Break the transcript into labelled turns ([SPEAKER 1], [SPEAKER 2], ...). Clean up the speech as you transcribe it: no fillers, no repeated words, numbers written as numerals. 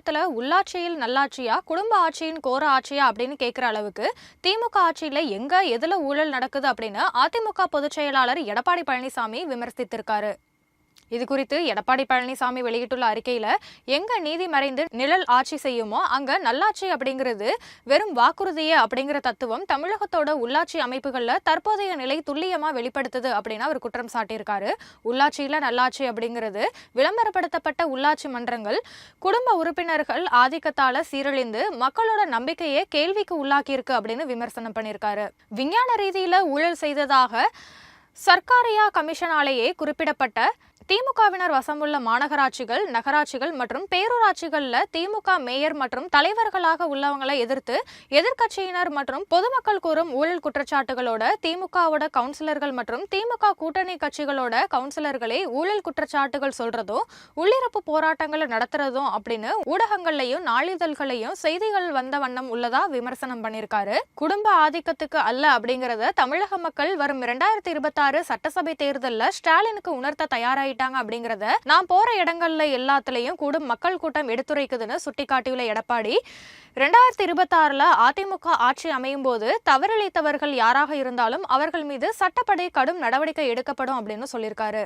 [SPEAKER 1] தமிழகத்துல உள்ளாட்சியில் நல்லாட்சியா, குடும்ப ஆட்சியின் கோர ஆட்சியா அப்படின்னு கேட்கிற அளவுக்கு திமுக ஆட்சியில எங்க எதுல ஊழல் நடக்குது அப்படின்னு அதிமுக பொதுச் செயலாளர் எடப்பாடி பழனிசாமி விமர்சித்திருக்காரு. இது குறித்து எடப்பாடி பழனிசாமி வெளியிட்டுள்ள அறிக்கையில, எங்க நீதி மறைந்து நிழல் ஆட்சி செய்யுமோ அங்க நல்லாட்சி அப்படிங்கிறது வெறும் வாக்குறுதியே அப்படிங்கிற தத்துவம் தமிழகத்தோட உள்ளாட்சி அமைப்புகள்ல தற்போதைய நிலை துல்லியமா வெளிப்படுத்துது அப்படின்னு அவர் குற்றம் சாட்டியிருக்காரு. உள்ளாட்சியில நல்லாட்சி அப்படிங்கிறது விளம்பரப்படுத்தப்பட்ட உள்ளாட்சி மன்றங்கள் குடும்ப உறுப்பினர்கள் ஆதிக்கத்தால சீரழிந்து மக்களோட நம்பிக்கையை கேள்விக்கு உள்ளாக்கியிருக்கு அப்படின்னு விமர்சனம் பண்ணியிருக்காரு. விஞ்ஞான ரீதியில ஊழல் செய்ததாக சர்க்காரியா கமிஷனாலேயே குறிப்பிடப்பட்ட திமுகவினர் வசமுள்ள மாநகராட்சிகள், நகராட்சிகள் மற்றும் பேரூராட்சிகள்ல திமுக மேயர் மற்றும் தலைவர்களாக உள்ளவங்களை எதிர்த்து எதிர்க்கட்சியினர் மற்றும் பொதுமக்கள் கூறும் ஊழல் குற்றச்சாட்டுகளோட திமுகவோட கவுன்சிலர்கள் மற்றும் திமுக கூட்டணி கட்சிகளோட கவுன்சிலர்களே ஊழல் குற்றச்சாட்டுகள் சொல்றதும் உள்ளிருப்பு போராட்டங்களை நடத்துறதும் அப்படின்னு ஊடகங்கள்லையும் நாளிதழ்களையும் செய்திகள் வந்த வண்ணம் உள்ளதா விமர்சனம் பண்ணியிருக்காரு. குடும்ப ஆதிக்கத்துக்கு அல்ல அப்படிங்கறத தமிழக மக்கள் வரும் 2026 சட்டசபை தேர்தலில் ஸ்டாலினுக்கு உணர்த்த தயாராயிட்டாங்க அப்படிங்கறத நான் போற இடங்கள்ல எல்லாத்துலயும் கூடும் மக்கள் கூட்டம் எடுத்துரைக்குதுன்னு சுட்டிக்காட்டியுள்ள எடப்பாடி, 2026 அதிமுக ஆட்சி அமையும் போது தவறிழைத்தவர்கள் யாராக இருந்தாலும் அவர்கள் மீது சட்டப்படி கடும் நடவடிக்கை எடுக்கப்படும் அப்படின்னு சொல்லியிருக்காரு.